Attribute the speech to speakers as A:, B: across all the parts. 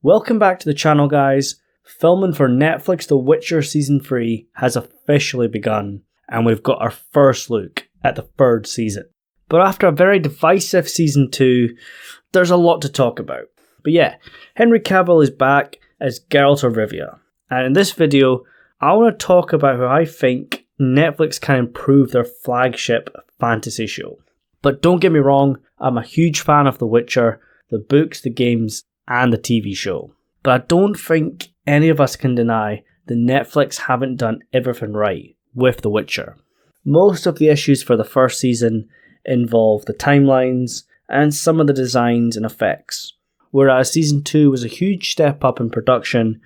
A: Welcome back to the channel, guys. Filming for Netflix The Witcher Season 3 has officially begun, and we've got our first look at the third season. But after a very divisive Season 2, there's a lot to talk about. But yeah, Henry Cavill is back as Geralt of Rivia, and in this video, I want to talk about how I think Netflix can improve their flagship fantasy show. But don't get me wrong, I'm a huge fan of The Witcher, the books, the games, and the TV show. But I don't think any of us can deny that Netflix haven't done everything right with The Witcher. Most of the issues for the first season involve the timelines and some of the designs and effects, whereas Season 2 was a huge step up in production,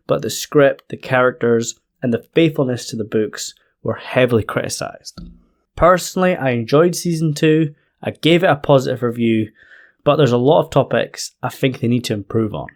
A: but the script, the characters, and the faithfulness to the books were heavily criticised. Personally, I enjoyed Season 2, I gave it a positive review, but there's a lot of topics I think they need to improve on.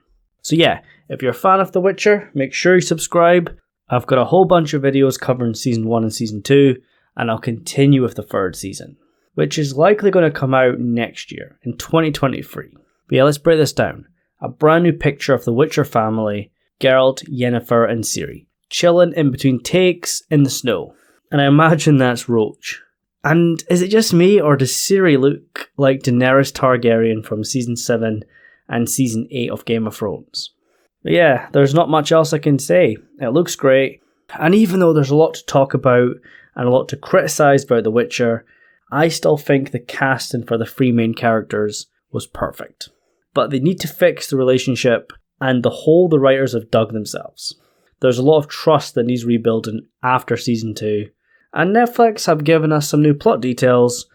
A: So yeah, if you're a fan of The Witcher, make sure you subscribe. I've got a whole bunch of videos covering Season 1 and Season 2, and I'll continue with the third season, which is likely going to come out next year, in 2023. But yeah, let's break this down. A brand new picture of the Witcher family, Geralt, Yennefer, and Ciri, chilling in between takes in the snow. And I imagine that's Roach. And is it just me, or does Ciri look like Daenerys Targaryen from Season 7 and Season 8 of Game of Thrones? But yeah, there's not much else I can say. It looks great, and even though there's a lot to talk about and a lot to criticise about The Witcher, I still think the casting for the three main characters was perfect. But they need to fix the relationship and the hole the writers have dug themselves. There's a lot of trust that needs rebuilding after Season 2, and Netflix have given us some new plot details,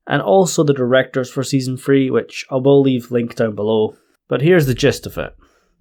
A: and also the directors for Season 3, which I will leave linked down below. But here's the gist of it.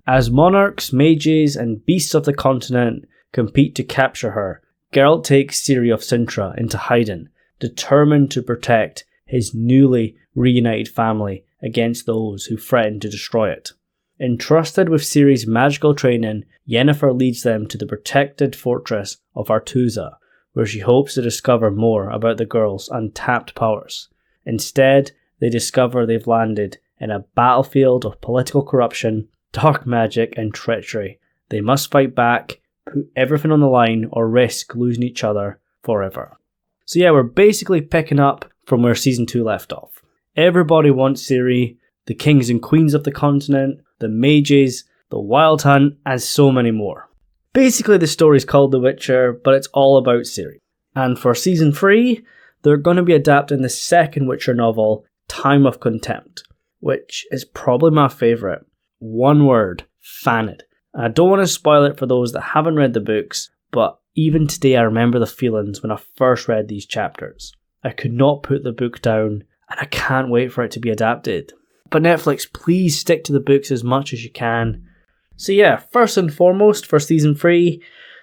A: As monarchs, mages, and beasts of the continent compete to capture her, Geralt takes Ciri of Sintra into hiding, determined to protect his newly reunited family against those who threaten to destroy it. Entrusted with Ciri's magical training, Yennefer leads them to the protected fortress of Artusa, where she hopes to discover more about the girl's untapped powers. Instead, they discover they've landed in a battlefield of political corruption, dark magic, and treachery. They must fight back, put everything on the line, or risk losing each other forever. So yeah, we're basically picking up from where Season 2 left off. Everybody wants Ciri, the kings and queens of the continent, the mages, the Wild Hunt, and so many more. Basically, the story's called The Witcher, but it's all about Ciri. And for Season 3, they're going to be adapting the second Witcher novel, Time of Contempt, which is probably my favourite. One word, fanid. I don't want to spoil it for those that haven't read the books, but even today I remember the feelings when I first read these chapters. I could not put the book down, and I can't wait for it to be adapted. But Netflix, please stick to the books as much as you can. So yeah, first and foremost for Season 3,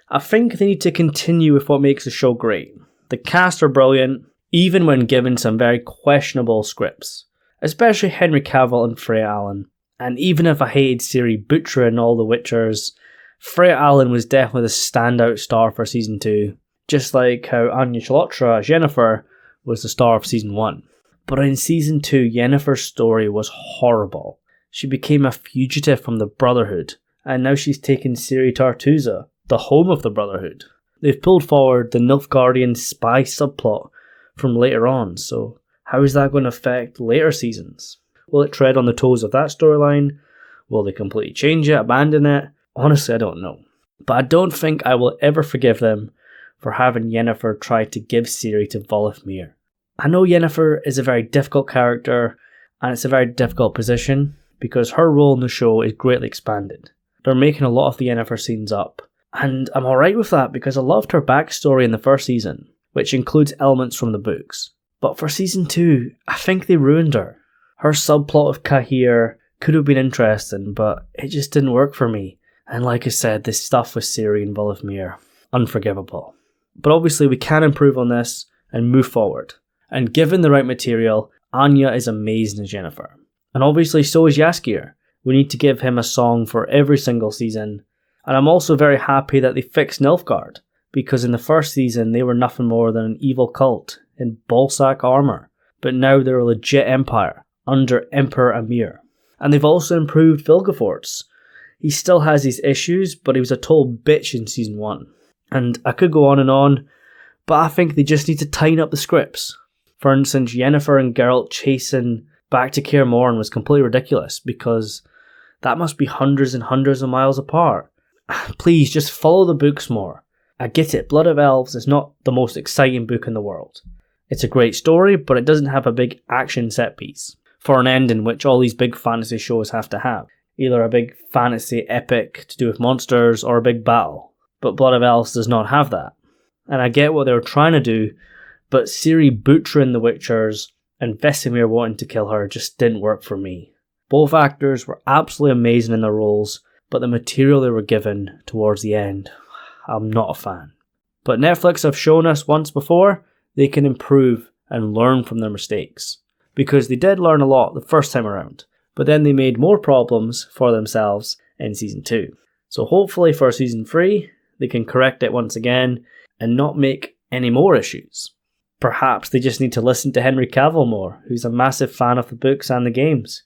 A: I think they need to continue with what makes the show great. The cast are brilliant, even when given some very questionable scripts, especially Henry Cavill and Freya Allan. And even if I hated Ciri butchering all the Witchers, Freya Allan was definitely the standout star for Season 2, just like how Anya Chalotra as Yennefer was the star of Season 1. But in Season 2, Yennefer's story was horrible. She became a fugitive from the Brotherhood, and now she's taken Ciri to Artusa, the home of the Brotherhood. They've pulled forward the Nilfgaardian spy subplot from later on, so how is that going to affect later seasons? Will it tread on the toes of that storyline? Will they completely change it, abandon it? Honestly, I don't know. But I don't think I will ever forgive them for having Yennefer try to give Ciri to Volithmir. I know Yennefer is a very difficult character, and it's a very difficult position, because her role in the show is greatly expanded. They're making a lot of the Yennefer scenes up, and I'm alright with that because I loved her backstory in the first season, which includes elements from the books. But for Season 2, I think they ruined her. Her subplot of Cahir could have been interesting, but it just didn't work for me. And like I said, this stuff with Ciri and Volithmir, unforgivable. But obviously we can improve on this and move forward. And given the right material, Anya is amazing as Yennefer. And obviously so is Jaskier. We need to give him a song for every single season. And I'm also very happy that they fixed Nilfgaard, because in the first season they were nothing more than an evil cult in ballsack armour. But now they're a legit empire under Emperor Amir. And they've also improved Vilgefortz. he still has these issues, but he was a total bitch in season 1. And I could go on, but I think they just need to tighten up the scripts. For instance, Yennefer and Geralt chasing back to Kaer Morhen was completely ridiculous, because that must be hundreds and hundreds of miles apart. Please, just follow the books more. I get it, Blood of Elves is not the most exciting book in the world. It's a great story, but it doesn't have a big action set piece for an ending which all these big fantasy shows have to have. Either a big fantasy epic to do with monsters or a big battle. But Blood of Elves does not have that. And I get what they were trying to do, but Ciri butchering the Witchers and Vesemir wanting to kill her just didn't work for me. Both actors were absolutely amazing in their roles, but the material they were given towards the end, I'm not a fan. But Netflix have shown us once before they can improve and learn from their mistakes. Because they did learn a lot the first time around, but then they made more problems for themselves in season 2. So hopefully for season 3, they can correct it once again and not make any more issues. Perhaps they just need to listen to Henry Cavill more, who's a massive fan of the books and the games.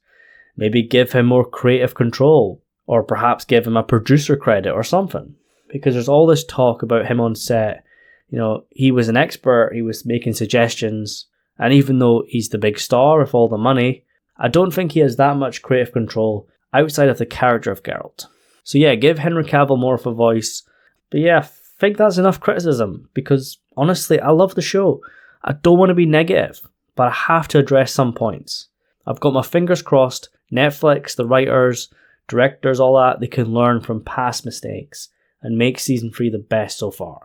A: Maybe give him more creative control, or perhaps give him a producer credit or something. Because there's all this talk about him on set. You know, he was an expert, he was making suggestions, and even though he's the big star with all the money, I don't think he has that much creative control outside of the character of Geralt. So yeah, give Henry Cavill more of a voice. But yeah, I think that's enough criticism, because honestly, I love the show. I don't want to be negative, but I have to address some points. I've got my fingers crossed, Netflix, the writers, directors, all that, they can learn from past mistakes and make season 3 the best so far.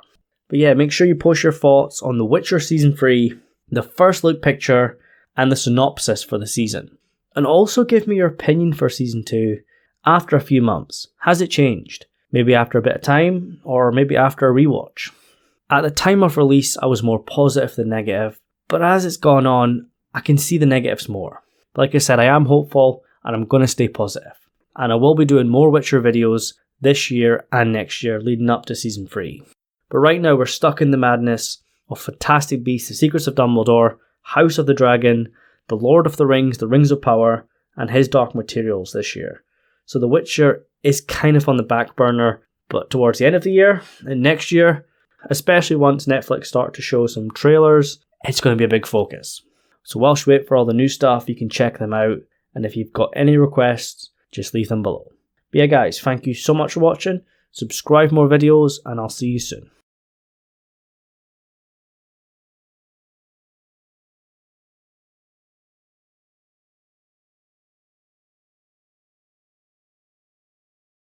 A: But yeah, make sure you post your thoughts on The Witcher season 3, the first look picture, and the synopsis for the season. And also give me your opinion for season 2 after a few months. Has it changed? Maybe after a bit of time, or maybe after a rewatch. At the time of release, I was more positive than negative, but as it's gone on, I can see the negatives more. Like I said, I am hopeful, and I'm going to stay positive. And I will be doing more Witcher videos this year and next year leading up to season 3. But right now we're stuck in the madness of Fantastic Beasts, The Secrets of Dumbledore, House of the Dragon, The Lord of the Rings, The Rings of Power, and His Dark Materials this year. So The Witcher is kind of on the back burner, but towards the end of the year and next year, especially once Netflix start to show some trailers, it's going to be a big focus. So whilst we wait for all the new stuff, you can check them out, and if you've got any requests, just leave them below. But yeah guys, thank you so much for watching, subscribe for more videos, and I'll see you soon.